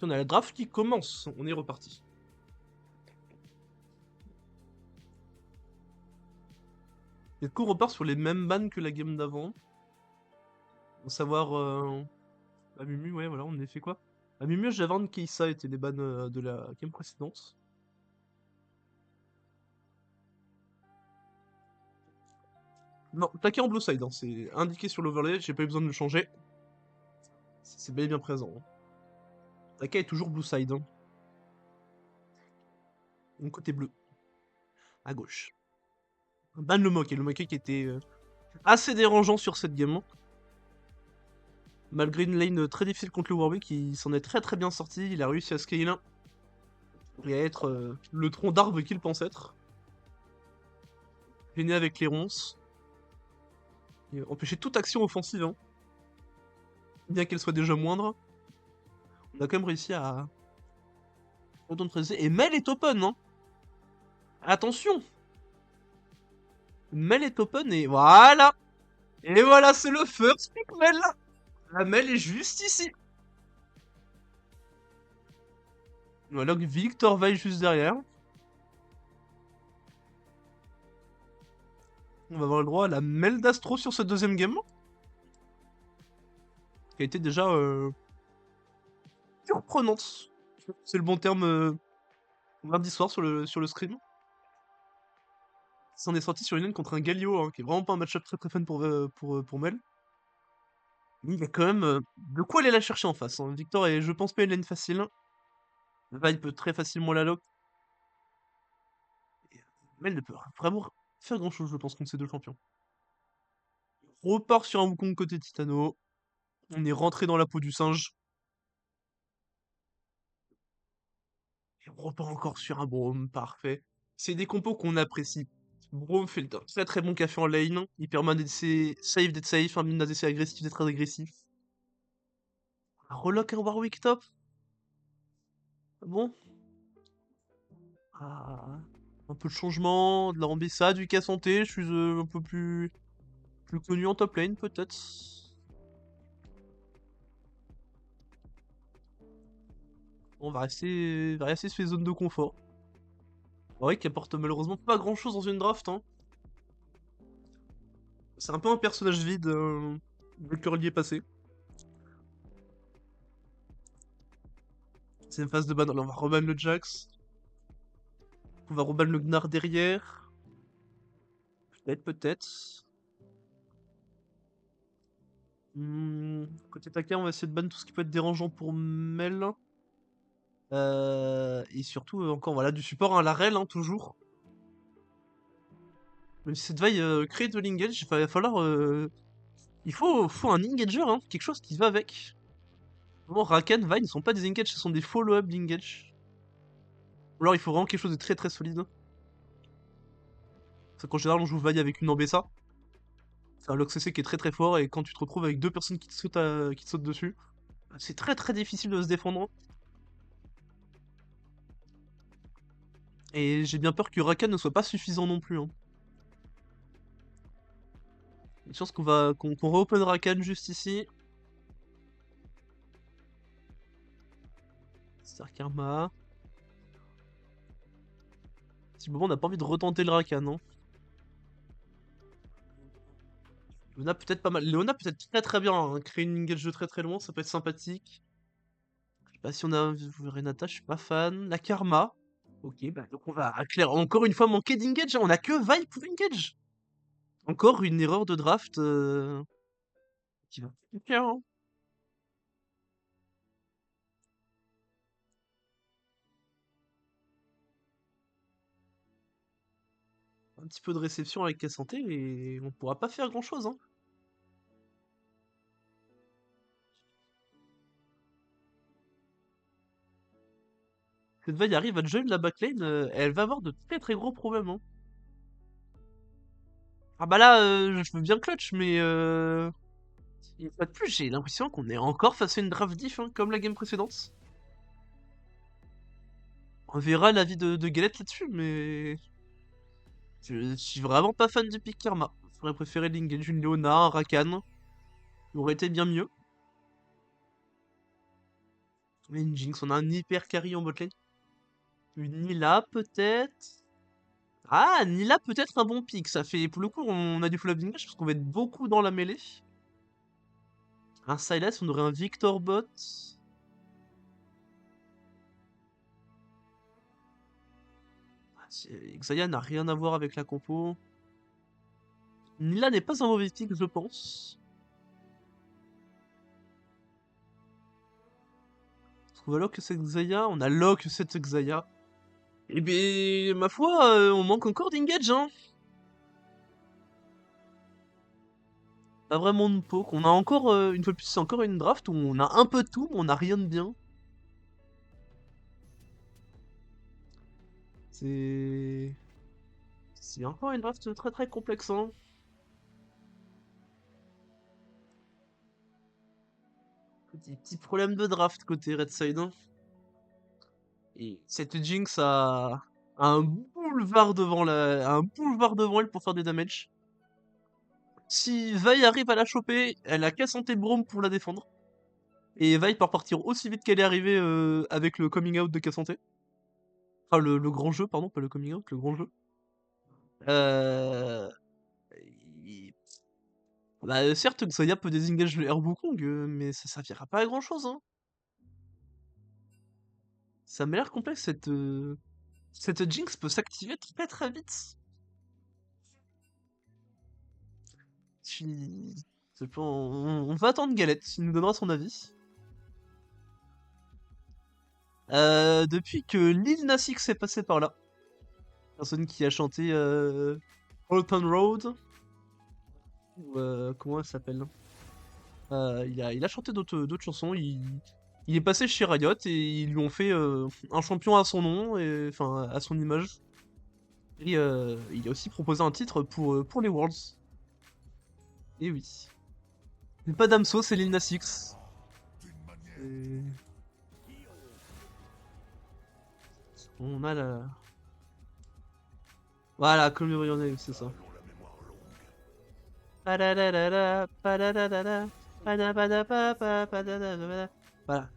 On a la draft qui commence, on est reparti. Et du coup, on repart sur les mêmes bans que la game d'avant. Pour savoir. Mumu, ouais, voilà, on a fait quoi? Mumu, Javern, Keissa étaient les bans de la game précédente. Non, plaqué en blue side, hein, c'est indiqué sur l'overlay, j'ai pas eu besoin de le changer. C'est bel et bien présent. Hein. Taka est toujours blue side. Hein. Mon côté bleu. À gauche. Ban le moquet qui était assez dérangeant sur cette game. Hein. Malgré une lane très difficile contre le Warwick, il s'en est très bien sorti, il a réussi à scale et à être le tronc d'arbre qu'il pense être. Gêné avec les ronces. Et empêcher toute action offensive, hein. Bien qu'elle soit déjà moindre. On a quand même réussi à retourner préciser. Et Mel est open, hein. Attention. Mel est open et voilà. Et voilà, c'est le first pick Mel. La Mel est juste ici. Voilà que Victor vaille juste derrière. On va avoir le droit à la Mel d'Astro sur ce deuxième game. Qui a été déjà surprenante. C'est le bon terme mardi soir sur le screen. S'en est sorti sur une lane contre un Galio, hein, qui est vraiment pas un match-up très fun pour Mel. Mais il y a quand même de quoi aller la chercher en face. Hein. Victor est, je pense, pas une lane facile. Vibe peut très facilement la lock. Mel ne peut vraiment faire grand-chose, je pense, contre ces deux champions. On repart sur un Wukong côté Titano. On est rentré dans la peau du singe. Et on repart encore sur un Braum, parfait. C'est des compos qu'on apprécie. Braum fait le très bon café en lane. Il permet d'être safe, d'être safe, un mine d'ADC agressif, d'être agressif. Un relock un Warwick top. Bon. Ah, un peu de changement, de la Rambissa, du cas santé, je suis un peu plus connu en top lane peut-être. On va rester sur les zones de confort. Ouais, qui apporte malheureusement pas grand chose dans une draft. Hein. C'est un peu un personnage vide le curlier passé. C'est une phase de ban. Alors on va reban le Jax. On va reban le Gnar derrière. Peut-être. Côté Taka, on va essayer de ban tout ce qui peut être dérangeant pour Mel. Et surtout, encore voilà, du support à la rel, hein, toujours. Même si cette vaille crée de l'engage, il va falloir. Il faut un engager, hein, quelque chose qui va avec. Vraiment, Rakan, Vine ne sont pas des engages, ce sont des follow-up d'engage. Ou alors il faut vraiment quelque chose de très solide. Parce qu'en général, on joue vaille avec une Ambessa. C'est un lock CC qui est très fort, et quand tu te retrouves avec deux personnes qui te sautent dessus, c'est très difficile de se défendre. Et j'ai bien peur que Rakan ne soit pas suffisant non plus. Hein. Une chance qu'on re-open Rakan juste ici. Star Karma. Si moment on n'a pas envie de retenter le Rakan, non. Léona peut-être pas mal. Léona peut-être très bien. Hein. Créer une engage de très loin, ça peut être sympathique. Je sais pas si on a Renata, je suis pas fan. La Karma. Ok, bah donc on va encore une fois manquer d'engage. Hein. On a que Vi pour engage. Encore une erreur de draft qui va faire. Hein. Un petit peu de réception avec la santé et on pourra pas faire grand chose. Hein. Cette Vi arrive à join la backlane, elle va avoir de très gros problèmes. Hein. Ah bah là, je veux bien clutch, mais une fois de plus, j'ai l'impression qu'on est encore face à une draft diff, hein, comme la game précédente. On verra l'avis de Galette là-dessus, mais je suis vraiment pas fan du pick Karma. J'aurais préféré l'engage une Leona, un Rakan. Ça aurait été bien mieux. Mais une Jinx, on a un hyper carry en botlane. Une Nila peut-être. Ah, Nila peut-être un bon pick. Ça fait, pour le coup, on a du full up d'engage parce qu'on va être beaucoup dans la mêlée. Un Sylas, on aurait un Victor bot. Xayah n'a rien à voir avec la compo. Nila n'est pas un mauvais pick, je pense. On va lock cette Xayah, on a lock cette Xayah. Et ben, ma foi, on manque encore d'engage, hein. Pas vraiment de poke. On a encore, une fois de plus, c'est encore une draft où on a un peu de tout, mais on a rien de bien. C'est... C'est encore une draft très très complexe, hein. Des petits problèmes de draft côté Red Side, hein. Et cette Jinx a un boulevard devant elle pour faire des damage. Si Vi arrive à la choper, elle a qu'à santé Braum pour la défendre. Et Vi part partir aussi vite qu'elle est arrivée avec le coming out de Cassante. Enfin, le grand jeu, pardon, pas le coming out, le grand jeu. Euh... et- Bah, certes, Xayah peut désengage le Air Wukong, mais ça servira pas à grand chose, hein. Ça m'a l'air complexe, cette Jinx peut s'activer très très vite. Si... on va attendre Galette, il nous donnera son avis. Depuis que Lil Nas X est passé par là, personne qui a chanté Open Road, ou comment elle s'appelle? Il a chanté d'autres chansons, il est passé chez Riot et ils lui ont fait un champion à son nom, enfin à son image. Et il a aussi proposé un titre pour les Worlds. Et oui. C'est pas Damso, c'est Lil Nas X. Et on a la... Voilà, Call Me By Your Name, c'est ça. Padadadada, padadadada, padabadababa, voilà,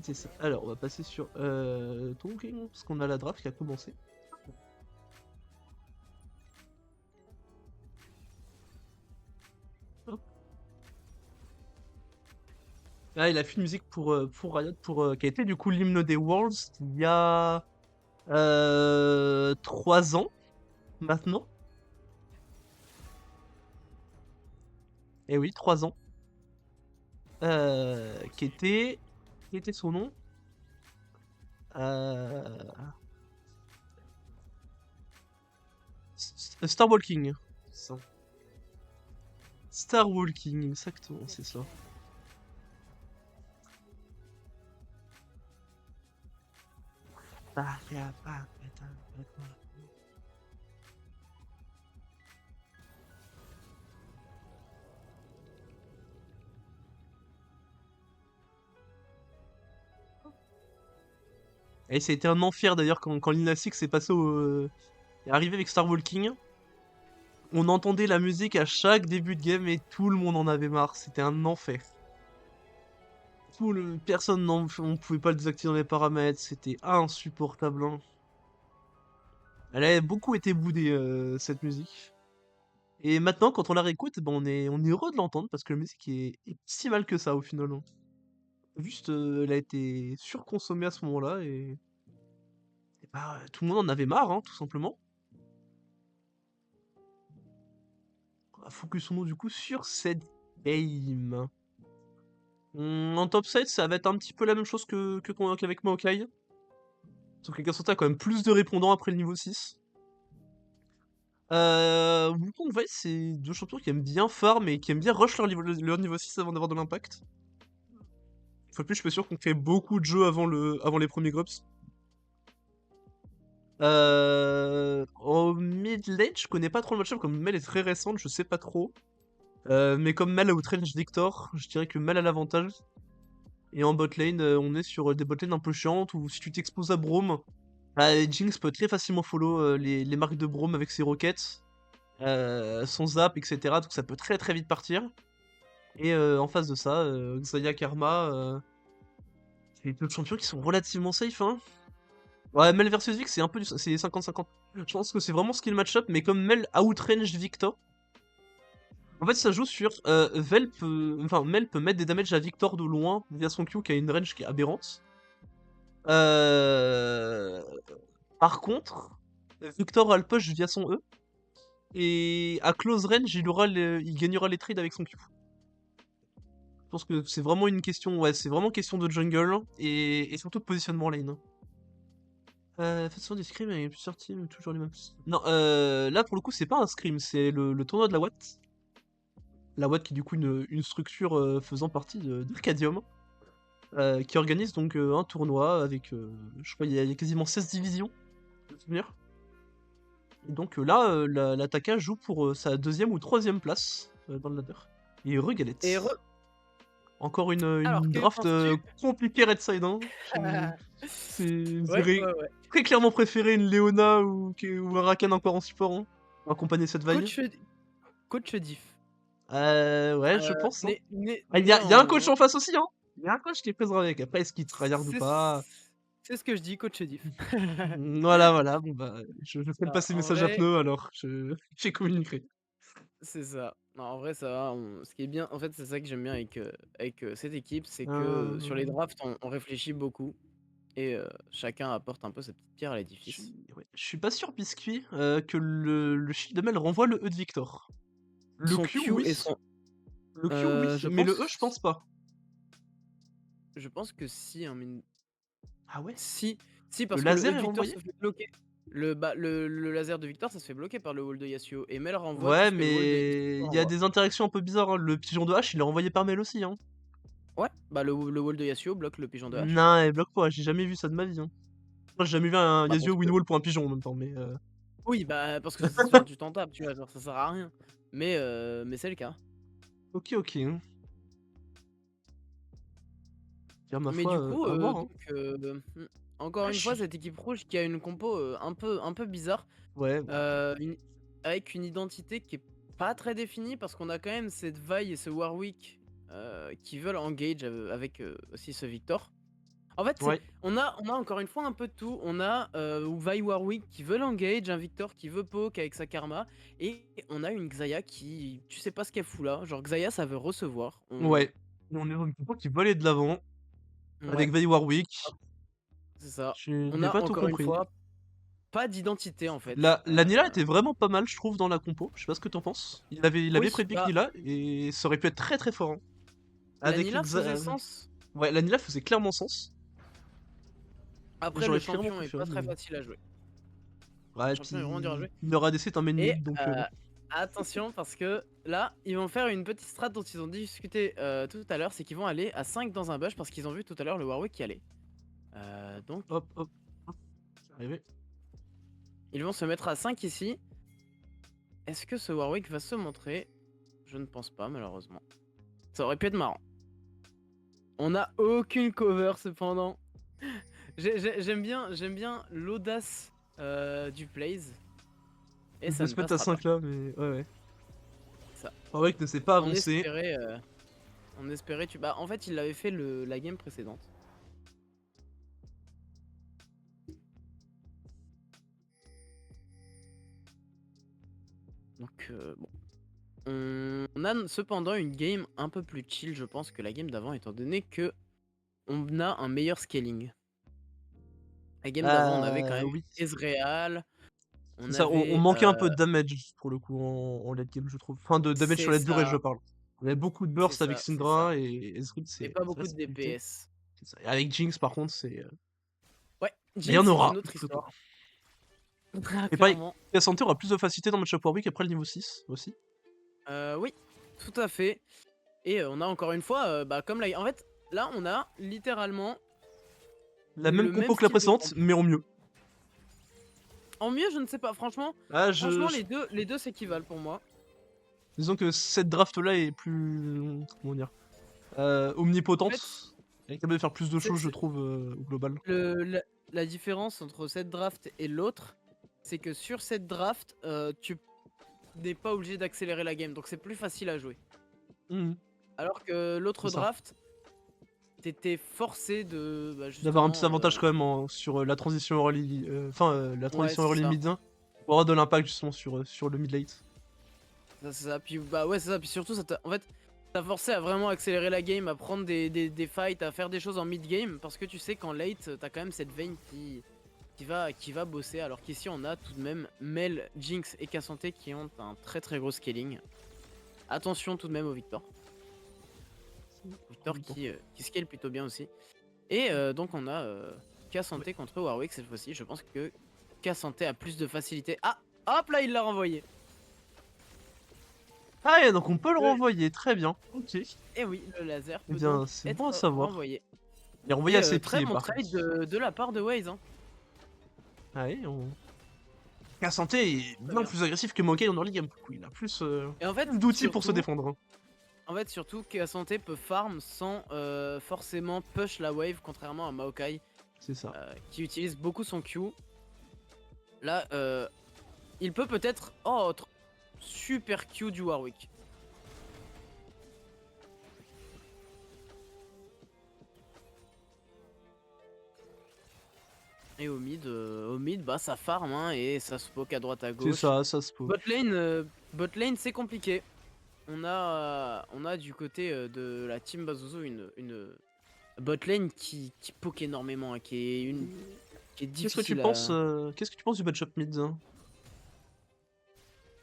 c'est ça. Alors, on va passer sur Talking, parce qu'on a la draft qui a commencé. Hop. Là, il a fait une musique pour Riot, qui a été du coup l'hymne des Worlds il y a 3 ans maintenant. Et oui, 3 ans. Qui était son nom? Euh, Star Walking. Ça. Star Walking, exactement, c'est ça. Ah, y a pas, putain, putain. Et ça a été un enfer d'ailleurs quand Lil Nas X est arrivé avec Star Walking. On entendait la musique à chaque début de game et tout le monde en avait marre. C'était un enfer. Personne on pouvait pas le désactiver dans les paramètres. C'était insupportable, hein. Elle a beaucoup été boudée cette musique. Et maintenant, quand on la réécoute, ben, on est heureux de l'entendre parce que la musique est si mal que ça au final, hein. Juste, elle a été surconsommée à ce moment-là et bah, tout le monde en avait marre, hein, tout simplement. Focusons-nous du coup sur cette game. En top 7, ça va être un petit peu la même chose qu'avec Maokai. Sauf que Cassandra a quand même plus de répondants après le niveau 6. Wukong Vice, c'est deux champions qui aiment bien farm et qui aiment bien rush leur niveau 6 avant d'avoir de l'impact. Une fois de plus, je suis pas sûr qu'on fait beaucoup de jeux avant les premiers Grubs. Au mid lane, je connais pas trop le match-up, comme Mel est très récente, je sais pas trop. Mais comme Mel a outrange Victor, je dirais que Mel a l'avantage. Et en bot lane, on est sur des bot lanes un peu chiantes où si tu t'exposes à Braum, bah, Jinx peut très facilement follow les marques de Braum avec ses roquettes, son zap, etc. Donc ça peut très très vite partir. Et en face de ça, Xayah Karma, les deux champions qui sont relativement safe, hein. Ouais, Mel versus Vic, c'est un peu c'est 50-50. Je pense que c'est vraiment skill match-up, mais comme Mel outrange Victor, en fait, ça joue sur Mel peut mettre des damages à Victor de loin via son Q qui a une range qui est aberrante. Euh... Par contre, Victor a le push via son E. Et à close range, il gagnera les trades avec son Q. Je pense que c'est vraiment une question, ouais, c'est vraiment question de jungle et surtout de positionnement lane, hein. Faites souvent des scrims avec plusieurs teams, toujours les mêmes. Non, là pour le coup, c'est pas un scrim, c'est le tournoi de la Watt. La Watt qui est du coup une structure faisant partie d'Arcadium, qui organise donc un tournoi avec, je crois, il y a quasiment 16 divisions, de souvenir. Et donc là, la Taka joue pour sa deuxième ou troisième place dans le ladder. Et Et Galette. Encore Alors, une que draft penses-tu? compliquée Red Side, hein. Vous Ouais, aurez ouais, ouais. très clairement préféré une Leona ou un Rakan encore en support, hein, pour accompagner cette vague. Coach, coach diff. Ouais, je pense, hein. Ah, Né y a un en. coach en face aussi, hein. Il y a un coach qui est présent avec. Après, est-ce qu'il tryhard ou C'est pas? c'est ce que je dis, coach diff. Voilà, voilà. Bon, bah, je ferai Non, passer le en message à vrai, Pneu alors. J'ai communiqué. c'est ça. Non, en vrai, ça va. Ce qui est bien, en fait, c'est ça que j'aime bien avec cette équipe, c'est que sur les Euh, drafts, on réfléchit beaucoup et chacun apporte un peu sa petite pierre à l'édifice. je suis pas sûr, Biscuit, que le shield de Mel renvoie le E de Victor. Le Son Q, Q oui. et son. Le Q, oui. Je Mais le E, je pense pense, pas. je pense que si, hein, Ah ouais? si, si, Le parce que le E laser de est Victor renvoyé? se fait bloquer. Le laser de Victor, ça se fait bloquer par le wall de Yasuo. Et Mel renvoie tout Ouais, ce que le wall de Yasuo mais il y a renvoie. des interactions un peu bizarres, hein. Le pigeon de H, il est renvoyé par Mel aussi, hein. Ouais, bah le wall de Yasuo bloque le pigeon de hache. Non, il bloque pas, j'ai jamais vu ça de ma vie, hein. Moi, j'ai jamais vu un Bah Yasuo parce que. win wall pour un pigeon en même temps, mais Oui, bah parce que enfin, tu t'en tapes, tu vois, genre ça sert à rien. Mais c'est le cas. ok, ok, hein. Bien, ma Mais foi, du coup, à voir, hein. encore Ah, une fois, cette équipe rouge qui a une compo un peu bizarre, ouais, bah, après. avec une identité qui est pas très définie parce qu'on a quand même cette Vi et ce Warwick qui veulent engage avec aussi ce Victor. En fait, Ouais. on a encore une fois un peu de tout. On a Vi Warwick qui veut l'engage, un Victor qui veut poke avec sa karma, et on a une Xayah qui, tu sais pas ce qu'elle fout là. Genre Xayah, ça veut recevoir. Ouais. On est dans une compo qui veut aller de l'avant, Ouais, avec Veil Warwick. c'est ça. Je On n'ai a pas tout encore une compris. fois pas d'identité en fait. La Nila était vraiment pas mal, je trouve, dans la compo. Je sais pas ce que t'en penses. Il avait Oui, prépick bah Nila, et ça aurait pu être très très fort, hein. la Avec Nila faisait sens. Ouais, la Nila faisait clairement sens. Et Après, le j'aurais clairement champion est préféré, pas mais très bon. facile à jouer. Ouais, Le et champion est vraiment dur à puis jouer. leur ADC est un main Et mid, donc bon. attention parce que là, ils vont faire une petite strat dont ils ont discuté tout à l'heure, c'est qu'ils vont aller à 5 dans un bush parce qu'ils ont vu tout à l'heure le Warwick qui allait. Donc, Hop, hop, hop. C'est arrivé. ils vont se mettre à 5 ici. Est-ce que ce Warwick va se montrer? Je ne pense pas, malheureusement. Ça aurait pu être marrant. On n'a aucune cover, cependant. J'aime bien l'audace du plays. Et De ça ne se mettre à passera pas. 5 là, mais ouais, ouais. Ça. Warwick ne s'est pas On avancé. espérait... on espérait... Bah, en fait, il l'avait fait la game précédente. Donc, bon. On a cependant une game un peu plus chill, je pense, que la game d'avant, étant donné que on a un meilleur scaling. La game d'avant, on avait quand même Oui. Ezreal, C'est on ça, on avait... manquait un peu de damage pour le coup en late game, je trouve. Enfin, de damage sur c'est la durée, je ça, parle. On avait beaucoup de c'est burst avec ça, c'est ça. Syndra et Ezreal, Et c'est pas ça beaucoup reste de compliqué. DPS. C'est ça. Et avec Jinx, par contre, Ouais, mais il y Jinx, en c'est une aura, autre du coup. histoire. Et pareil, Clairement. Cassandre aura plus de facilité dans Matchup Warwick après le niveau 6 aussi. Oui, tout à fait. Et on a encore une fois, bah, comme la... En fait, là, on a littéralement La même le même compo que la style de précédente, comp. mais en mieux. En mieux, je ne sais pas. Ah, Franchement, les deux s'équivalent pour moi. disons que cette draft là est plus. Comment dire? En fait, Omnipotente. Elle est capable de faire plus de c'est choses, je trouve, au global. la différence entre cette draft et l'autre, c'est que sur cette draft, tu n'es pas obligé d'accélérer la game, donc c'est plus facile à jouer. Mhm, Alors que c'est l'autre ça. draft, t'étais forcé de D'avoir un petit justement. avantage quand même sur la transition early, enfin la Ouais, transition c'est early ça. mid 1 pour avoir de l'impact justement sur le mid late. C'est ça. Puis bah ouais, c'est ça. Puis surtout, en fait, t'as forcé à vraiment accélérer la game, à prendre des fights, à faire des choses en mid game, parce que tu sais qu'en late, t'as quand même cette veine qui va bosser. Alors qu'ici, on a tout de même Mel, Jinx et Cassante qui ont un très très gros scaling. Attention tout de même au Victor. Victor qui scale plutôt bien aussi. Et donc on a Cassante contre Warwick cette fois-ci. Je pense que Cassante a plus de facilité. Ah, hop là, il l'a renvoyé. Ah et donc on peut le Le- renvoyer, très bien. Ok. Et oui, le laser Eh peut bien, donc c'est bon à être savoir. renvoyé. Il est renvoyé Et à ses très pieds bon par contre. trade de la part de Waze. Hein. Ah oui, Cassante est Très bien bien. plus agressif que Monkey en early game. Du coup, il a Et en fait, plus d'outils pour se défendre. Hein. surtout Cassante peut farm sans forcément push la wave, contrairement à Maokai C'est ça. qui utilise beaucoup son Q. Là, il peut peut-être. Oh, super Q du Warwick. Et au mid, bah ça farm hein, et ça se poke à droite à C'est gauche. ça, ça se peut. Bot lane c'est compliqué. On a du côté de la team Bazuzu une bot lane qui poke énormément, hein, qui est difficile à. Qu'est-ce que tu penses du match-up mid hein?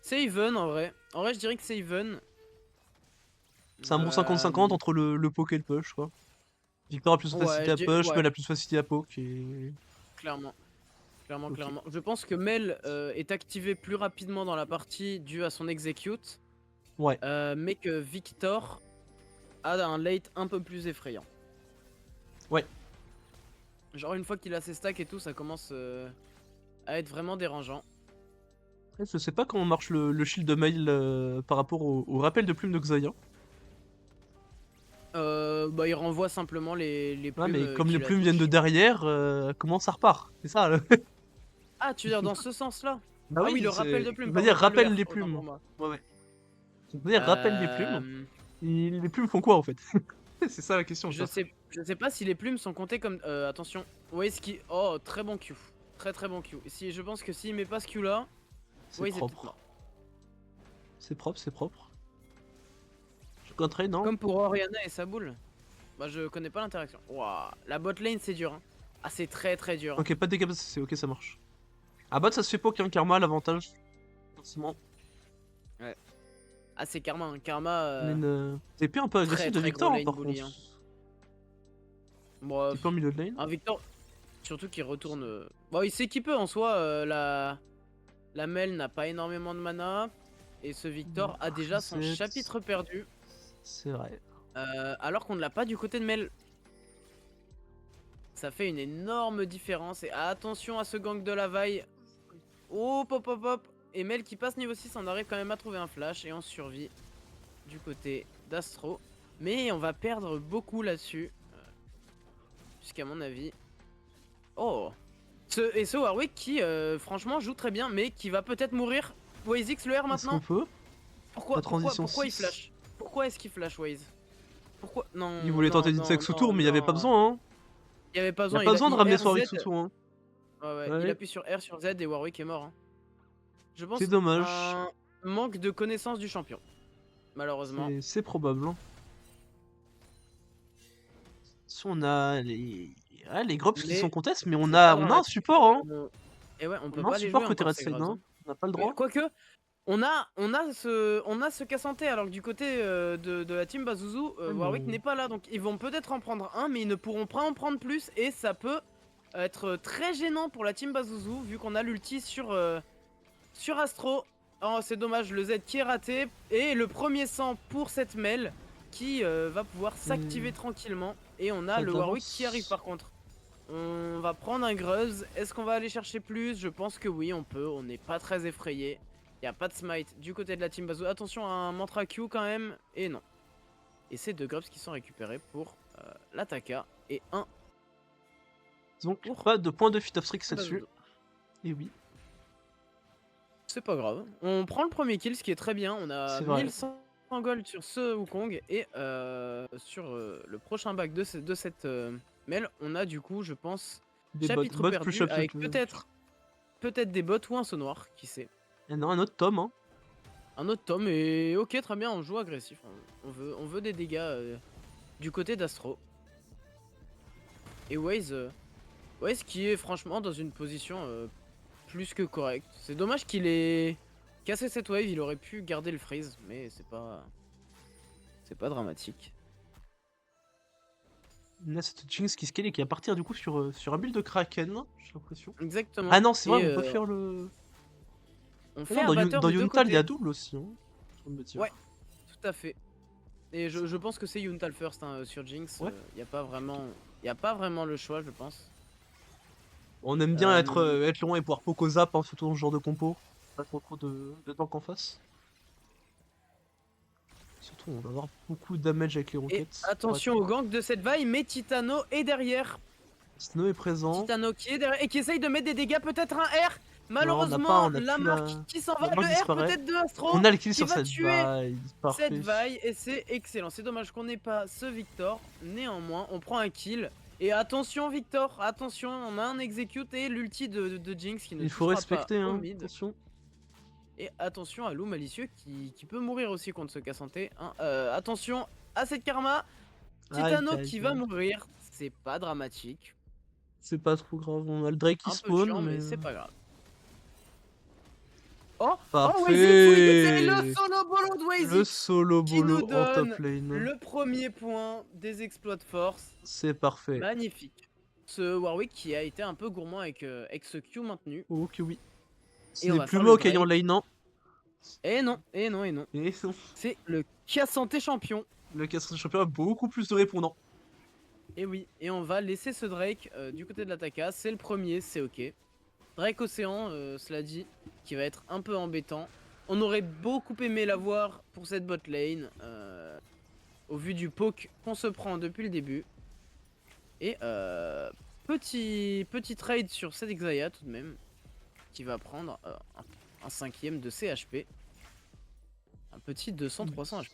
C'est even en vrai. En vrai, je dirais que c'est even. C'est un bon 50-50 entre le poke et le push, quoi. Victor a plus de Ouais, facilité à push, ouais, Mel a plus de facilité à poke et... clairement. Clairement, Ok. clairement. Je pense que Mel est activé plus rapidement dans la partie dû à son execute, Ouais. mais que Victor a un late un peu plus effrayant. Ouais. Genre une fois qu'il a ses stacks et tout, ça commence à être vraiment dérangeant. Après, je sais pas comment marche le shield de Mail par rapport au rappel de plume de Xayah. Bah il renvoie simplement les Ouais, plumes mais comme qui les la plumes viennent de touchent. derrière, comment ça repart? C'est ça, Ah, tu veux dire dans ce sens-là? Bah Ah oui, oui, le rappel de on plumes, va dire pardon, pas le rappelle R, les autant plumes. pour moi. Ouais, ouais. On va dire rappelle les plumes. Euh, Et les plumes font quoi, en fait? C'est ça la question, je ça. sais pas si les plumes sont comptées comme... attention, Waze qui... Oh, très bon Q. Très très bon Q. Si, je pense que s'il met pas ce Q là, C'est Waze est peut-être mort. propre. C'est propre, c'est propre. Je compterai, non? Comme pour Oriana et sa boule. Bah je connais pas l'interaction. Waouh, la bot lane c'est dur. Hein. Ah c'est très très dur. Hein. Ok, pas de dégâts, c'est ok, ça marche. À bot, ça se fait poke, hein, Karma, l'avantage. Forcément. Ouais. Ah c'est Karma. Hein. Karma, On a une épée un peu très agressive de très gros Victor, hein, lane par contre. bully. Hein. Bon, Petit peu en milieu de lane. un Victor, surtout qu'il retourne... Bon il sait qu'il peut en soi. La Mel n'a pas énormément de mana. Et ce Victor a déjà son chapitre perdu. C'est vrai. Alors qu'on ne l'a pas du côté de Mel. Ça fait une énorme différence. Et attention à ce gank de la vaille. Oh, pop, pop, pop. Et Mel qui passe niveau 6, on arrive quand même à trouver un flash. Et on survit du côté d'Astro. Mais on va perdre beaucoup là-dessus. Jusqu'à mon avis. Oh. Ce Warwick qui, franchement, joue très bien. Mais qui va peut-être mourir. WazeX le R Est-ce qu'on maintenant. peut? La transition Pourquoi il 6. flash? Pourquoi est-ce qu'il flash Waze? Pourquoi? Non, Il voulait non, tenter non, d'Itsec sous tour, non, mais il y avait pas non. besoin, hein. Il y avait pas Il y a besoin, pas besoin de il ramener RZ. Warwick sous tour, hein. Ouais, il Ouais. appuie sur R, sur Z et Warwick est mort. Hein. Je C'est pense dommage. un manque de connaissance du champion, malheureusement. C'est probable. Hein. Si on a les Grubs qui sont Mais contestes, mais on c'est pas a un dramatique. support, hein. Et ouais, on peut On a un pas les support jouer côté encore Red ces Side, grabs. hein. Hein. On n'a pas le droit. Quoique, on a ce Cassante alors que du côté de la team Bazuzu, Warwick n'est pas là. Donc ils vont peut-être en prendre un, mais ils ne pourront pas en prendre plus. Et ça peut être très gênant pour la team Bazuzu vu qu'on a l'ulti sur Astro. Oh c'est dommage, le Z qui est raté. Et le premier sang pour cette Mel qui va pouvoir s'activer tranquillement. Et on a Ça le Warwick avance. qui arrive par contre. On va prendre un Gruz. Est-ce qu'on va aller chercher plus? Je pense que oui, on peut. On n'est pas très effrayé. Il n'y a pas de smite du côté de la team Bazoo. Attention à un mantra Q quand même. Et non. Et c'est deux Grubs qui sont récupérés pour l'Ataka. Et un. Donc, Pour pas de point de fit of Strix Bazoo. là-dessus. Et oui. C'est pas grave. On prend le premier kill, ce qui est très bien. On a C'est vrai. 1100 400 gold sur ce Wukong et sur le prochain bac de cette mail, on a du coup, je pense, Des chapitre bots plus perdu chapitre. avec peut-être des bots ou un saut noir, qui sait. Et non, un autre tome, hein. Un autre tome et ok, très bien, on joue agressif. On veut des dégâts du côté d'Astro. Et Waze qui est franchement dans une position plus que correcte. C'est dommage qu'il ait cassé cette wave, il aurait pu garder le freeze, mais c'est pas dramatique. Là, c'est Jinx qui scale et qui va partir du coup sur un build de Kraken, j'ai l'impression. Exactement. Ah non, c'est vrai, Et, on peut faire le. on Ah fait non, un dans, batteur dans des deux Yuntal, il y a côtés. double aussi. Hein, je viens de me dire. Ouais, tout à fait. Et je pense que c'est Yuntal first hein, sur Jinx. Ouais. Il n'y a pas vraiment le choix, je pense. On aime bien être loin et pouvoir poke au zap, hein, surtout dans ce genre de compo. Pas trop de tank en face. Surtout, on va avoir beaucoup de damage avec les Et roquettes. attention au gank de cette vaille, mais Titano est derrière. Snow est présent. Titano qui est derrière et qui essaye de mettre des dégâts, peut-être un R. on Malheureusement, a la plus marque qui s'en va, la marque le R disparaît. peut-être de Astro. On a le kill qui sur va cette tuer vaille. cette Parfait. vaille et c'est excellent. C'est dommage qu'on n'ait pas ce Victor. Néanmoins, on prend un kill. Et attention Victor, attention, on a un execute et l'ulti de Jinx qui ne Il faut touchera respecter, pas au hein. mid. Attention. Et attention à Lou malicieux qui peut mourir aussi contre ce Cassanté. Hein. Attention à cette Karma. Titano Aïe, qui aïe, va aïe. mourir. C'est pas dramatique. C'est pas trop grave. On a le Drake qui Un peu spawn, chiant, mais mais. c'est pas grave. Oh, Parfait. c'est le solo bolo de Le Wazy solo qui nous bolo en top donne lane. le premier point des exploits de force. C'est parfait. Magnifique. Ce Warwick qui a été un peu gourmand avec ce Q maintenu. Oh que oui. Ce Et on n'est va plus faire moi le qui gagnant Drake. lane, non. Et non, et non, et non. Et non. C'est le Cassanté champion. Le Castle Champion a beaucoup plus de répondants. Et oui, et on va laisser ce Drake du côté de l'attaqua. C'est le premier, c'est ok. Drake Océan, cela dit, qui va être un peu embêtant. On aurait beaucoup aimé l'avoir pour cette bot lane, au vu du poke qu'on se prend depuis le début. Et petit trade sur cette Xayah tout de même, qui va prendre un 5ème de CHP. Un petit 200-300 HP.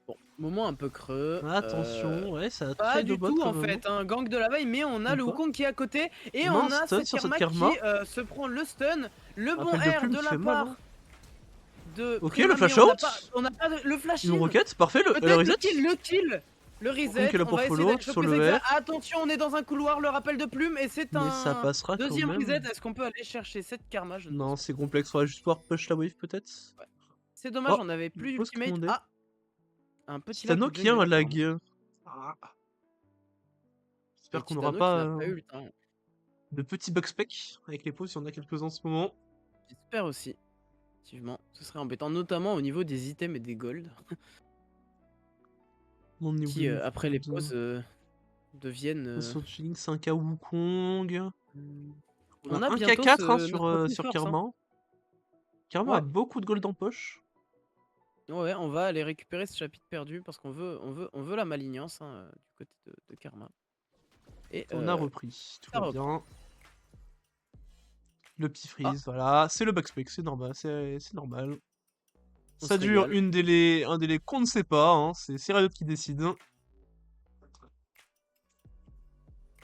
Bon, moment un peu creux. Attention, ouais, ça a Pas très de du bot tout quand en même. fait, un gank de la veille, mais on a le Ou pas. Wukong qui est à côté et On a on un a stun cette sur cette Karma qui Karma. se prend le stun, le bon Rappel de R plume de qui la fait mal, part hein. de Ok, Prima, le flash mais out. on n'a pas le flash Une in. roquette, parfait, le Peut-être reset. le kill, le reset. qui est là On pour va essayer follow d'aller sur choper le Zexal. R. Attention, on est dans un couloir, le rappel de plume et c'est Mais ça un passera quand deuxième même. reset. Est-ce qu'on peut aller chercher cette Karma? Je ne Non, pense c'est complexe, faudra juste pouvoir push la wave peut-être. pas. C'est dommage, Oh, on avait plus pause d'ultimate. commandée. Ah, un petit lag Titano de qui a jungle un apparemment. lag. Ah. Et J'espère qu'on n'aura Titano qui pas n'a pas eu le temps. de petits bug spec avec les pauses, si on a quelques-uns en ce moment. J'espère aussi. Effectivement, ce serait embêtant, notamment au niveau des items et des gold, On est qui où après les pauses deviennent. Sur Jinx, 1k Wukong. On On a a 1k4 bientôt hein, notre plus sur force. Hein. Karma. Karma a Ouais. beaucoup de gold en poche. Ouais, on va aller récupérer ce chapitre perdu parce qu'on veut la malignance hein, du côté de Karma. Et On a repris, tout ça va bien. Le petit freeze, voilà, c'est le bug spec, c'est normal, c'est normal. On Ça se dure régale. un délai qu'on ne sait pas, hein, c'est Riot qui décide.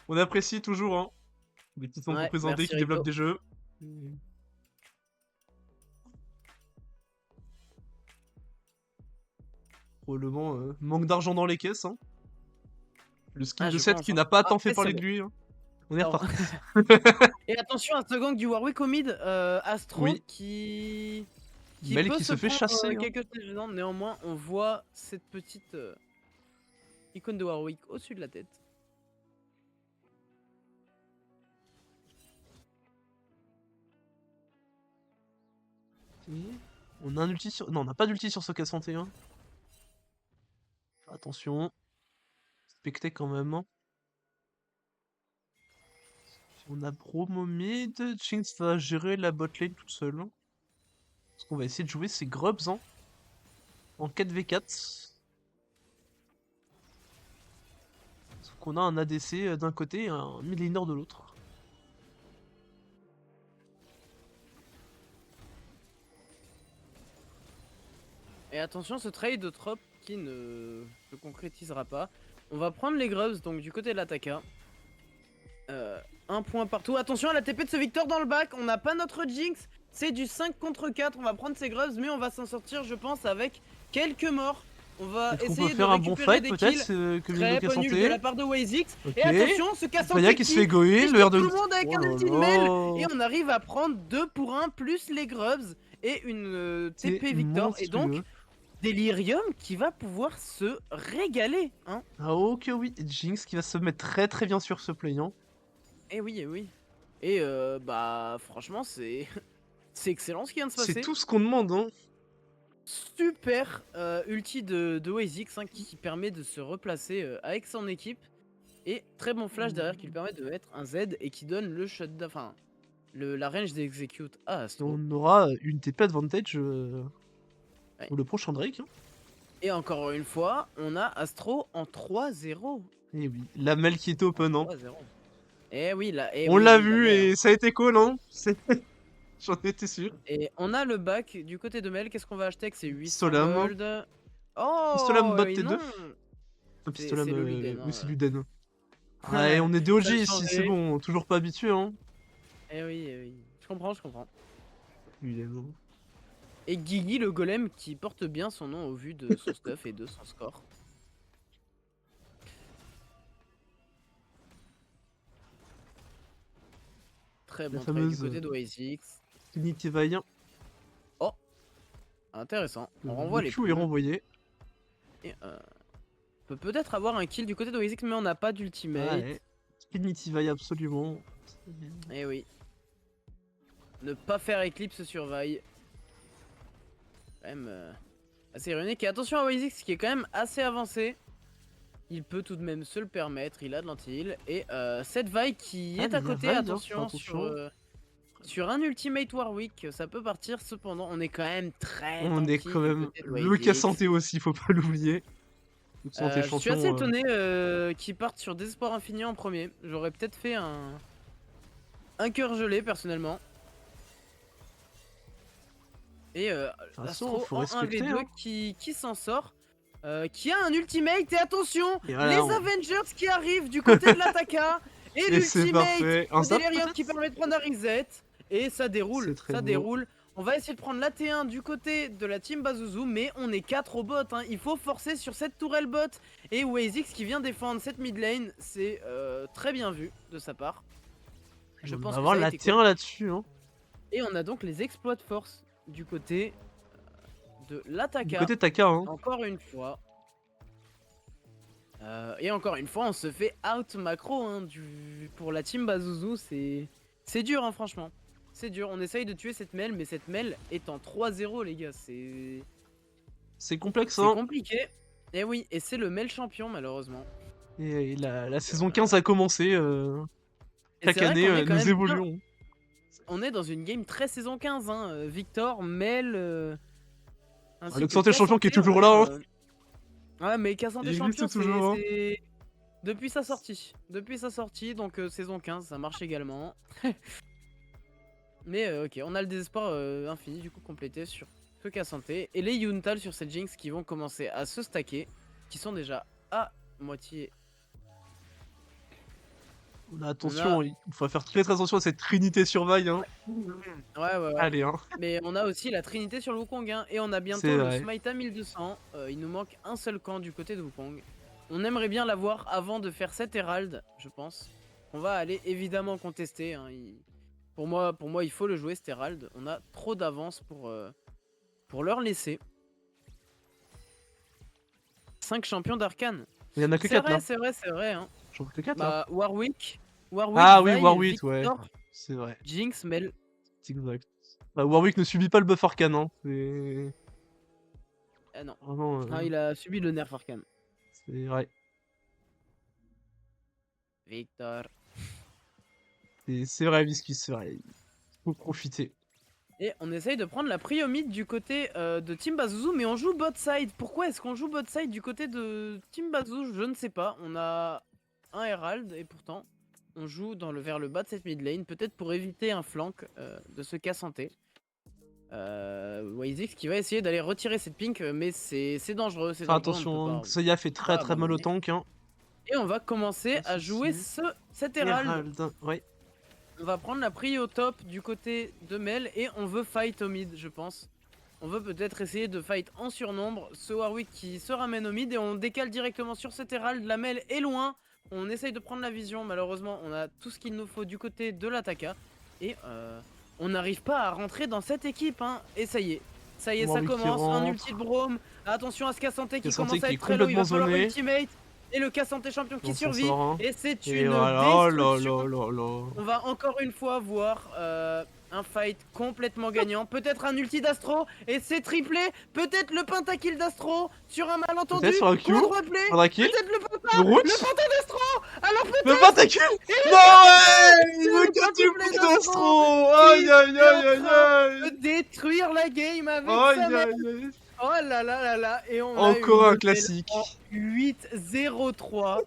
On apprécie toujours, hein, les petits sons représentés merci qui développent Rito. des jeux. Probablement manque d'argent dans les caisses. Hein. Le skin de je 7 pense, qui hein. n'a pas tant fait Après, parler c'est de bon. lui. Hein. On est Alors, reparti. Et attention à ce gank du Warwick au mid, Astro Oui. qui Mel peut qui se se fait prendre chasser. Hein. quelques touches dedans. Néanmoins, on voit cette petite icône de Warwick au-dessus de la tête. On a un ulti sur... Non, on n'a pas d'ulti sur ce K101. Attention. Specté quand même. Hein. On a Bromo mid. Jinx va gérer la bot lane toute seule. Hein. Parce qu'on va essayer de jouer ses grubs. Hein. en 4v4. Sauf qu'on a un ADC d'un côté et un millénaire de l'autre. Et attention, ce trade de trop qui ne se concrétisera pas. On va prendre les Grubs, donc du côté de l'attaquant. Un point partout. Attention à la TP de ce Victor dans le bac. On n'a pas notre Jinx. C'est du 5 contre 4. On va prendre ces Grubs, mais on va s'en sortir, je pense, avec quelques morts. On va Est-ce qu'on essayer peut de faire un bon récupérer fight des kills. peut-être que Très Mino peu nul de santé. la part de WazeX. Ok. Et attention, ce casse Freya qui se fait goer, le R de... tout le monde avec Oh un là ultimate. là. Et on arrive à prendre 2 pour 1 plus les Grubs et une C'est TP Victor. Et donc, monstrueux. Delirium qui va pouvoir se régaler. Hein. Ah ok oui, Jinx qui va se mettre très très bien sur ce play. Hein. Eh oui, eh oui. Et bah franchement c'est c'est excellent ce qui vient de se passer. C'est tout ce qu'on demande. Hein. Super ulti de WazeX hein, qui permet de se replacer avec son équipe. Et très bon flash derrière qui lui permet de mettre un Z et qui donne le shutdown, enfin la range d'execute à Astro. On aura une TP advantage Ouais. pour le prochain Drake. Hein. Et encore une fois, on a Astro en 3-0. Et oui, la Mel qui est open. Hein. 3-0. Eh oui, là. On l'a vu et ça a été cool. Hein. J'en étais sûr. Et on a le bac du côté de Mel. Qu'est-ce qu'on va acheter avec ces 800 Pistolam. gold? Oh, Pistolam bot et T2. non. Pistolam, c'est le Luden, oui, hein. c'est Luden. Ouais, on est DOG Ça a ici, changé. c'est bon, toujours pas habitué. Hein. Eh oui, eh oui. Je comprends, je comprends. Luden. Et Guigui le golem qui porte bien son nom au vu de son stuff et de son score. Très bon trade du côté de WazeX. Trinity Vaillant. Oh, intéressant. On renvoie les Q est plumes. renvoyé. Et on peut peut-être avoir un kill du côté de WazeX, mais on n'a pas d'ultimate. Ouais. Trinity Vaillant, absolument. Eh oui. Ne pas faire Eclipse sur Vi. Quand même assez ironique. Et attention à WazeX qui est quand même assez avancé. Il peut tout de même se le permettre. Il a de l'anti-heal. Et cette Vi qui est à côté. Attention, sur un ultimate Warwick. Ça peut partir. Cependant, on est quand même très On est tanky quand du même. côté de Le WazeX. cas santé aussi, faut pas l'oublier. Je suis assez étonné qu'ils partent sur Désespoir Infini en premier. J'aurais peut-être fait un cœur gelé personnellement. Et Astro faut en respecter, 1v2 hein. qui s'en sort. Qui a un ultimate. Et attention, Et voilà, les Avengers qui arrivent du côté de l'attaquant. Et c'est l'ultimate parfait. Un de zap, Delirium peut-être qui permet de prendre un reset. Et ça déroule, C'est très ça beau. déroule. On va essayer de prendre la T1 du côté de la team Bazuzu, mais on est 4 au bot. Hein. Il faut forcer sur cette tourelle bot. Et WazeX qui vient défendre cette mid lane, c'est très bien vu de sa part. Je pense on va avoir que ça a la été T1 cool. là-dessus. Hein. Et on a donc les exploits de force du côté de l'attaquant. Du côté Taka. Hein. Encore une fois. Et encore une fois, on se fait out macro hein, pour la team Bazuzu. C'est dur, hein, franchement. C'est dur. On essaye de tuer cette Mel, mais cette Mel est en 3-0, les gars. C'est complexe. C'est Hein. compliqué. Et oui, et c'est le Mel champion, malheureusement. Et la saison 15 a commencé. Chaque année, nous évoluons. On est dans une game très saison 15. Hein. Victor, Mel. Le Santé champion qui est toujours là. Hein. Ouais, mais Cassandre champion, toujours. Hein. c'est depuis sa sortie. Depuis sa sortie, donc saison 15, ça marche également. Mais ok, on a le désespoir infini du coup complété sur ce Cassandre. Et les Yuntal sur cette Jinx qui vont commencer à se stacker. Qui sont déjà à moitié. Attention, il faut faire très attention à cette Trinité sur Vi. Hein. Ouais. Allez, hein. Mais on a aussi la Trinité sur Wukong. Hein, et on a bientôt le Smite à 1200. Il nous manque un seul camp du côté de Wukong. On aimerait bien l'avoir avant de faire cet Herald, je pense. On va aller évidemment contester. Hein, pour moi, il faut le jouer cet Herald. On a trop d'avance pour leur laisser. 5 champions d'Arcane. Il y en a que 4 là. C'est vrai. Hein. J'en veux que 4 là. Warwick. Ah oui, Warwick, Victor, ouais. C'est vrai. Jinx, Mel. Exact. Bah, Warwick ne subit pas le buff arcane. Hein. Ah non. Vraiment, il a subi le nerf arcane. C'est vrai. Victor. C'est vrai, Viscus, c'est vrai. Faut profiter. Et on essaye de prendre la prio mid du côté de Team Bazouzou, mais on joue bot side. Pourquoi est-ce qu'on joue bot side du côté de Team Bazouzou? Je ne sais pas. On a un Herald et pourtant on joue vers le bas de cette mid lane, peut-être pour éviter un flank de ce Cassanté. Wizix qui va essayer d'aller retirer cette pink, mais c'est dangereux, Faire attention, Xayah fait très très mal au tank. Hein. Et on va commencer à jouer cet Herald. Ouais. On va prendre la prio au top du côté de Mel et on veut fight au mid, je pense. On veut peut-être essayer de fight en surnombre ce Warwick qui se ramène au mid et on décale directement sur cet Herald. La Mel est loin, on essaye de prendre la vision, malheureusement on a tout ce qu'il nous faut du côté de l'Ataka. Et on n'arrive pas à rentrer dans cette équipe, hein. Et ça y est, ça commence, un ulti de Braum. Attention à ce Cassanté qui commence à être très low, il va falloir ultimate. Et le Cassanté champion qui survit. Et c'est une destruction. On va encore une fois voir un fight complètement gagnant. Peut-être un ulti d'Astro. Et c'est triplé. Peut-être le pentakill d'Astro sur un malentendu. Peut-être sur un Q. Peut-être le penta d'Astro. Alors peut-être. Le pentakill. Non ouais. Le quintuple d'Astro. Aïe aïe aïe aïe aïe. Détruire la game avec sa mère. Oh là là là là. Et on encore un classique. 8-0-3.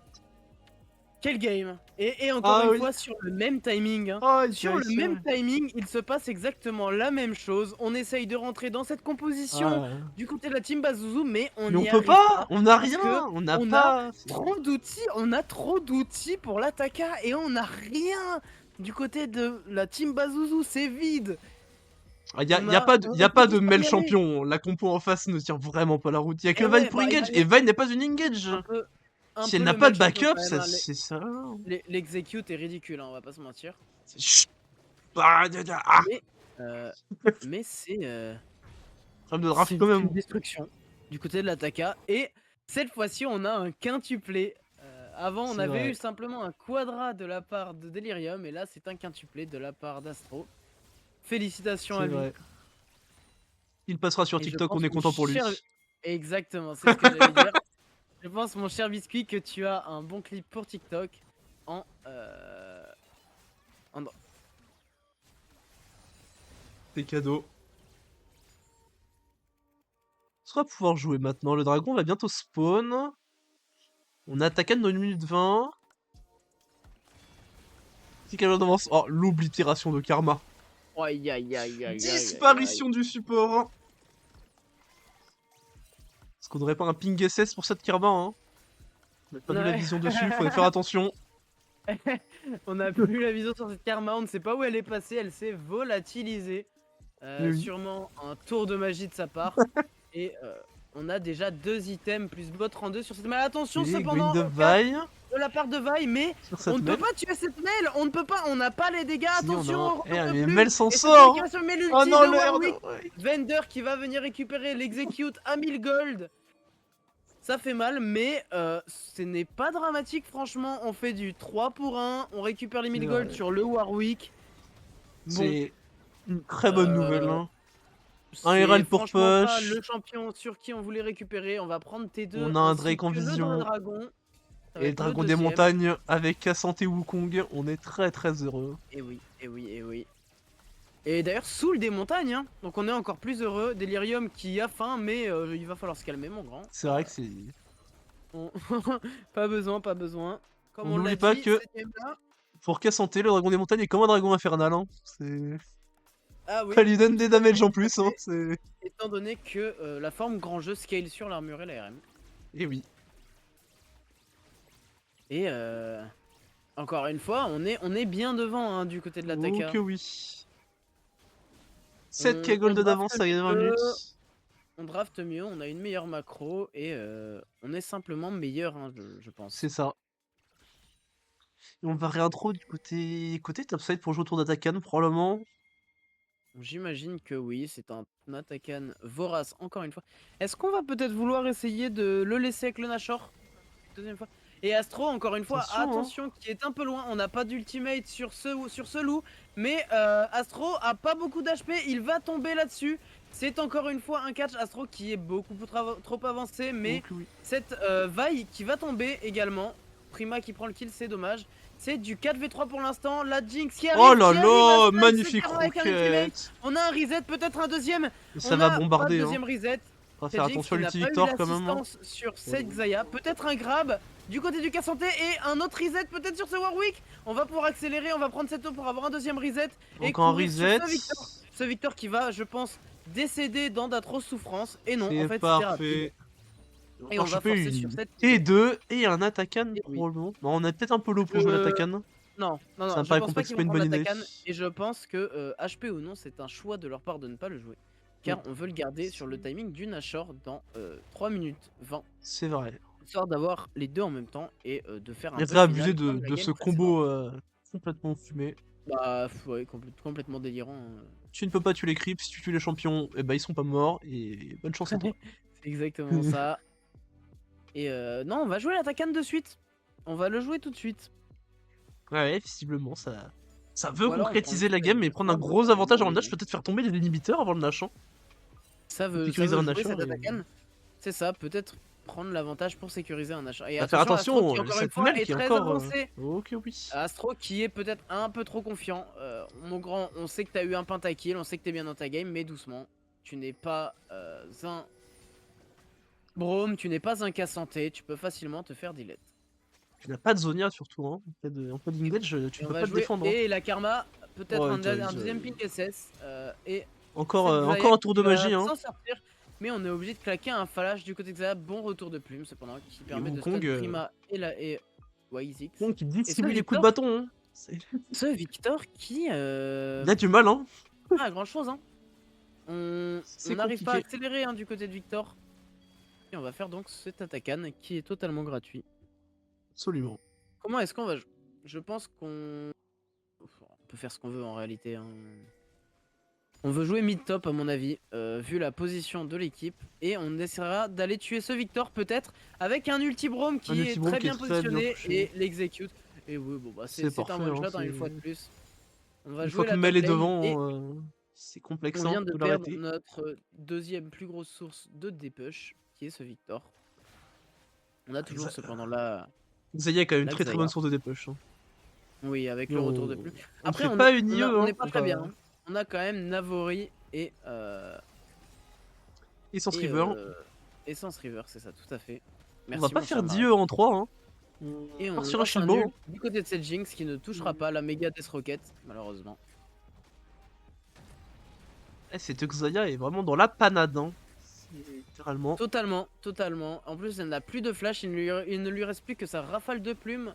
Quel game. Et encore une fois sur le même timing. Hein. Sur le même timing, il se passe exactement la même chose. On essaye de rentrer dans cette composition du côté de la team Bazouzou, mais on n'y arrive pas. On n'a rien. On a trop d'outils. On a trop d'outils pour l'Ataka et on n'a rien du côté de la team Bazouzou. C'est vide. Il n'y a pas de Mel champion, la compo en face ne tient vraiment pas la route. Il y a que Vayne pour engage, et Vayne n'est pas une engage. Si elle n'a pas de backup, c'est ça. L'execute est ridicule, hein, on va pas se mentir. Mais c'est une destruction du côté de l'Ataka. Et cette fois-ci, on a un quintuplé. Avant, on avait eu simplement un quadra de la part de Delirium, et là, c'est un quintuplé de la part d'Astro. Félicitations à lui. Il passera sur TikTok, on est content pour lui. Exactement, c'est ce que j'allais dire. Je pense, mon cher Biscuit, que tu as un bon clip pour TikTok en... Des cadeaux. On va pouvoir jouer maintenant. Le dragon va bientôt spawn. On attaque dans 1 minute 20. Oh, l'oblitération de Karma. Aïe aïe aïe aïe. Disparition du support. Est-ce qu'on aurait pas un ping SS pour cette Karma hein? On n'a pas vu la vision dessus, il faudrait faire attention. On n'a plus la vision sur cette Karma, on ne sait pas où elle est passée, elle s'est volatilisée. Sûrement un tour de magie de sa part. Et on a déjà 2 items plus bot en 2 sur cette mail. Attention cependant de la part de Vi, mais on ne peut pas tuer cette mail, on ne peut pas, on n'a pas les dégâts, attention. Mais Mel s'en sort. Oh non, Vendor qui va venir récupérer l'execute à 1000 gold. Ça fait mal, mais ce n'est pas dramatique franchement. On fait du 3 pour 1, on récupère les 1000 gold sur le Warwick. C'est une très bonne nouvelle. Hein. Un Herald pour push. Pas le champion sur qui on voulait récupérer. On va prendre T2. On a un Drake en vision. Et le dragon des montagnes avec Cassanté Wukong. On est très très heureux. Et oui, et oui, et oui. Et d'ailleurs, Soul des montagnes. Hein. Donc on est encore plus heureux. Delirium qui a faim, mais il va falloir se calmer, mon grand. C'est vrai que c'est. Pas besoin, pas besoin. Comme on n'oublie pas que. Pour Cassanté, le dragon des montagnes est comme un dragon infernal. Hein. C'est. Ah oui. Ça lui donne des damages en plus. Hein, étant donné que la forme grand jeu scale sur l'armure et la RM. Et oui. Et encore une fois, on est bien devant hein, du côté de l'Ataka. Oh que oui. 7k gold d'avance, ça gagne 20 minutes. On draft mieux, on a une meilleure macro et on est simplement meilleur, hein, je pense. C'est ça. Et on va réintro du côté topside pour jouer autour d'Atakan probablement. J'imagine que oui, c'est un Atakan vorace encore une fois. Est-ce qu'on va peut-être vouloir essayer de le laisser avec le Nashor? Deuxième fois. Et Astro, encore une fois, attention, qui est un peu loin. On n'a pas d'ultimate sur ce loup. Mais Astro a pas beaucoup d'HP. Il va tomber là-dessus. C'est encore une fois un catch. Astro qui est beaucoup trop avancé. Mais cette vaille qui va tomber également. Prima qui prend le kill, c'est dommage. C'est du 4v3 pour l'instant. La Jinx qui Oh arrive, là qui arrive à là, stun ce magnifique Karma avec un ultimate. roquette. On a un reset, peut-être un deuxième. Et ça On va a pas de bombarder, hein. deuxième reset. On va C'est faire Jinx attention à qui n'a l'ulti pas eu Victor quand même, hein. l'assistance sur cette Xayah. Peut-être un grab du côté du Cassante et un autre reset peut-être sur ce Warwick. On va pouvoir accélérer, on va prendre cette eau pour avoir un deuxième reset. Et Encore un courir sur reset. ce Victor. Ce Victor qui va, je pense, décéder dans d'atroces souffrances. Et non, en C'est fait, c'était rapide. parfait. Et On on va va choper forcer sur une cette T2 et un Atakan Et oui. probablement. Non, on a peut-être un peu low pour jouer l'Atakan. Non, non, Ça non, me je paraît pense pas complexe, qu'ils pas vont une prendre bonne idée. l'Atakan. Et je pense que, HP ou non, c'est un choix de leur part de ne pas le jouer. Car on veut le garder sur le timing du Nashor dans 3 minutes 20. C'est vrai. Histoire d'avoir les deux en même temps et de faire un Il peu faudrait abuser final comme la de game ce précédente. combo complètement fumé. Bah ouais, complètement délirant. Tu ne peux pas tuer les creeps, si tu tues les champions, eh ben ils sont pas morts et bonne chance à toi. C'est exactement ça. Et non, on va jouer l'Atakan de suite. On va le jouer tout de suite. Ouais, visiblement ça veut Ou alors on prend concrétiser juste la game et une prendre un grab gros avantage carrément, avant le mais Nash, peut-être faire tomber les inhibiteurs avant le Nash. Hein. ça veut Sécuriser un jouer Nashor cette et... Atakan. C'est ça, peut-être prendre l'avantage pour sécuriser un achat. Et Bah, faire attention, Astro attention, qui encore une cette fois mail est qui est très encore... avancé. Ok, oui. Astro qui est peut-être un peu trop confiant. Mon grand, on sait que t'as eu un pentakill, on sait que t'es bien dans ta game, mais doucement. Tu n'es pas un Brome, tu n'es pas un cas santé, tu peux facilement te faire delete. Tu n'as pas de Zonia surtout, hein. En cas d'engage, tu Et ne on peux va pas te jouer, défendre. Hein. et la Karma, peut-être Oh, un deuxième ping SS. Et encore, cette encore Xayah un tour de qui va magie, hein. s'en sortir. Mais on est obligé de claquer un flash du côté de Xayah. Bon retour de plume cependant qui permet de stun Prima et Wyzix. Wukong qui Et ce distribue les coups de Victor, bâton. Hein. ce Victor qui Il a du mal, hein. pas grand chose. Hein. On n'arrive pas à accélérer hein, du côté de Victor. Et on va faire donc cet Atakan qui est totalement gratuit. Absolument. Comment est-ce qu'on va jouer? Je pense qu'on peut faire ce qu'on veut en réalité. Hein. On veut jouer mid-top à mon avis, vu la position de l'équipe. Et on essaiera d'aller tuer ce Victor peut-être avec un Ultibrome qui est très bien positionné et l'execute. Et oui, bon bah c'est un one shot hein, une fois de plus. On va jouer la top lane devant et c'est complexe on vient de de perdre l'arrêter. notre deuxième plus grosse source de dépush qui est ce Victor. On a toujours cependant là... Xayah a quand même une très bonne source de dépush. Hein. Oui, avec le retour de plume. Après, on pas n'est pas très bien. Hein. On a quand même Navori et Essence River. Essence River, c'est ça, tout à fait. Merci, on va pas faire d'IE en 3. Hein. Et on part sur un lance Shilbo. Du côté de cette Jinx qui ne touchera pas la méga Death Rocket, malheureusement. Cette Xayah est vraiment dans la panade. Hein. Littéralement. Totalement, totalement. En plus, elle n'a plus de flash, il ne lui reste plus que sa rafale de plumes.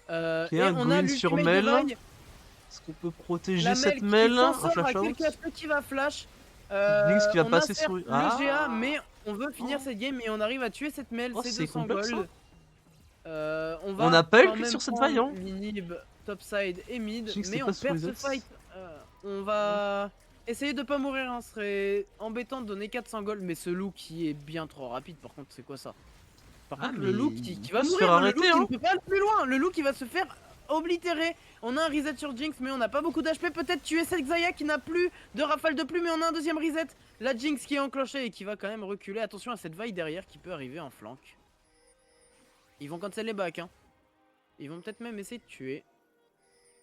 Et on a sur Mel. Est-ce qu'on peut protéger cette Mel? Un flash out qui va flash. Jinx qui va passer sur le GA, mais on veut finir cette game et on arrive à tuer cette Mel. C'est 200 gold. On n'a pas eu le clic sur cette vaille. Hein. L'inhib, topside et mid, Jinx mais on perd ce fight. On va essayer de pas mourir. Hein. Ce serait embêtant de donner 400 gold, mais ce loup qui est bien trop rapide. Par contre, c'est quoi ça? Par contre, le loup qui va mourir, le loup qui ne peut pas aller plus loin, le loup qui va se faire oblitérer. On a un reset sur Jinx, mais on n'a pas beaucoup d'HP. Peut-être tuer cette Xayah qui n'a plus de rafale de plume, mais on a un deuxième reset. La Jinx qui est enclenchée et qui va quand même reculer. Attention à cette vaille derrière qui peut arriver en flank. Ils vont cancel les backs. Hein. Ils vont peut-être même essayer de tuer.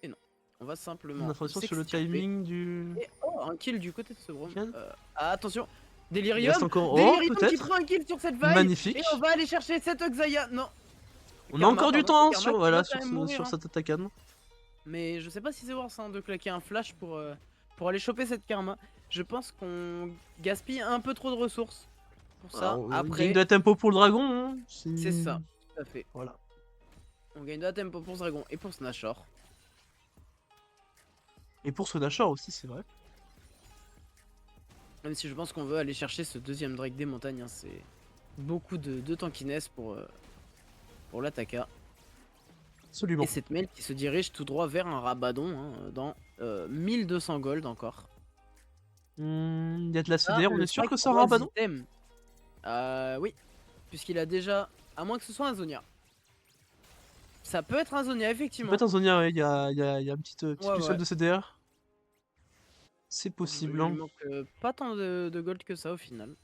Et non. On va simplement. On a l'impression sur le timing du. Et oh, un kill du côté de ce Brome. Attention. Delirium, Delirium qui prend un kill sur cette vague. Magnifique. Et on va aller chercher cette Xayah. Non. On a encore du temps sur, voilà, sur cette Atakan. Mais je sais pas si c'est worth hein, de claquer un flash pour aller choper cette Karma. Je pense qu'on gaspille un peu trop de ressources pour ça. On après, gagne de la tempo pour le dragon. Hein. C'est ça, tout à fait. Voilà. On gagne de la tempo pour ce dragon et pour ce Nashor. Et pour ce Nashor aussi, c'est vrai. Même si je pense qu'on veut aller chercher ce deuxième Drake des montagnes. Hein, c'est beaucoup de tankiness pour l'Ataka. Absolument. Et cette mail qui se dirige tout droit vers un Rabadon hein, dans 1200 gold encore. Il y a de la CDR, on est sûr que c'est un Rabadon oui, puisqu'il a déjà... À moins que ce soit un Zonia. Ça peut être un Zonia, effectivement. Ça peut être un Zonia, ouais. Il y a une petite pucelle de CDR. C'est possible. Il manque pas tant de gold que ça au final.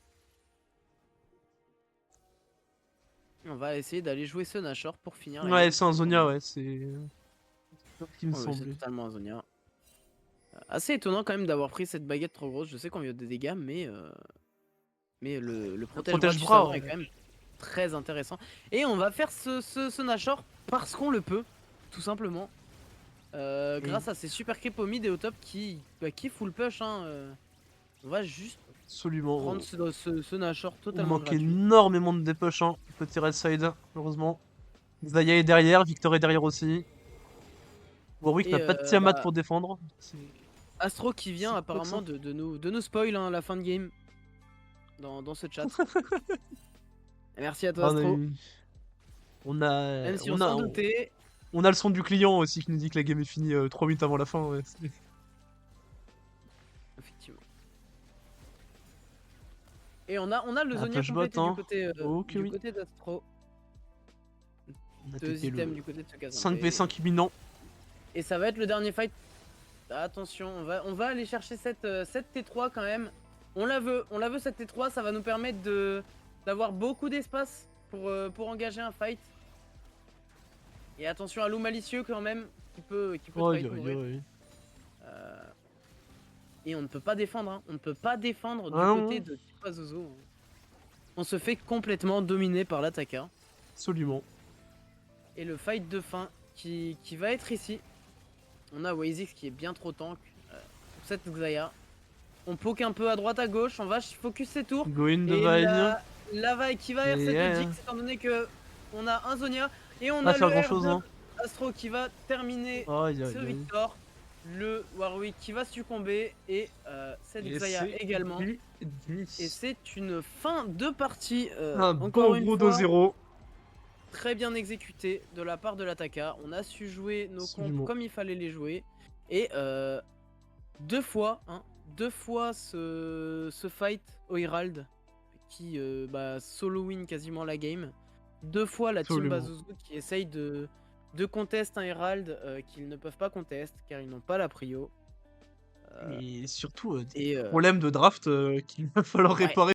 On va essayer d'aller jouer ce Nashor pour finir la Ouais, game. c'est un tout Zonia, simplement. ouais, c'est ce qui me Ouais, ouais, c'est semblait. totalement un Zonia. Assez étonnant quand même d'avoir pris cette baguette trop grosse. Je sais qu'on vient des dégâts, mais le Le protège-bras du protège-bras, savant est ouais. quand même très intéressant. Et on va faire ce Nashor parce qu'on le peut, tout simplement. Et Grâce à ces super creeps au mid et au top qui full push. Hein, on va juste prendre absolument. ce Nashor On totalement manque gratuit. énormément de dépush, hein. Petit red side, heureusement. Zaya est derrière, Victor est derrière aussi. Warwick Et n'a pas de Tiamat bah, pour défendre. Astro qui vient C'est quoi apparemment ça? de nous spoil hein, la fin de game dans ce chat. Merci à toi Ah, Astro. on a, Même si on on a, s'en doutait. on a le son du client aussi qui nous dit que la game est finie 3 minutes avant la fin. Ouais. Effectivement. Et on a le Ah, Zonia push bot, complété hein. Ok, du oui. côté d'Astro. On a 2 TP items le du côté de ce Kazante. 5v5 imminent. Et ça va être le dernier fight. Attention, on va aller chercher cette T3 quand même. On la veut cette T3, ça va nous permettre d'avoir beaucoup d'espace pour engager un fight. Et attention à loup malicieux quand même, qui peut très Aïe, vite aïe, mourir. aïe. Et on ne peut pas défendre, hein. On ne peut pas défendre du Ah côté non, de Tipazozo. On se fait complètement dominer par l'attaquant. absolument. Et le fight de fin qui va être ici. On a Wazix qui est bien trop tank pour cette Xayah. On poke un peu à droite à gauche, on va focus ses tours. Go in Et Divine. la vague qui va Et RCT Jinx étant donné que on a un Zonia et on pas a le faire grand R chose, de hein. Astro qui va terminer Aïe, ce aïe, aïe. Victor. Le Warwick qui va succomber et cette Et Xayah c'est également. GG. Et c'est une fin de partie Un encore bon une gros fois 2-0. très bien exécuté de la part de l'attaquant. On a su jouer nos comptes Absolument. comme il fallait les jouer. Et deux fois ce fight au Herald qui solo win quasiment la game. 2 fois la team Absolument. Bazuzu qui essaye de contest un Herald qu'ils ne peuvent pas contest car ils n'ont pas la prio. Et surtout, des Et problèmes de draft qu'il va falloir ouais, réparer.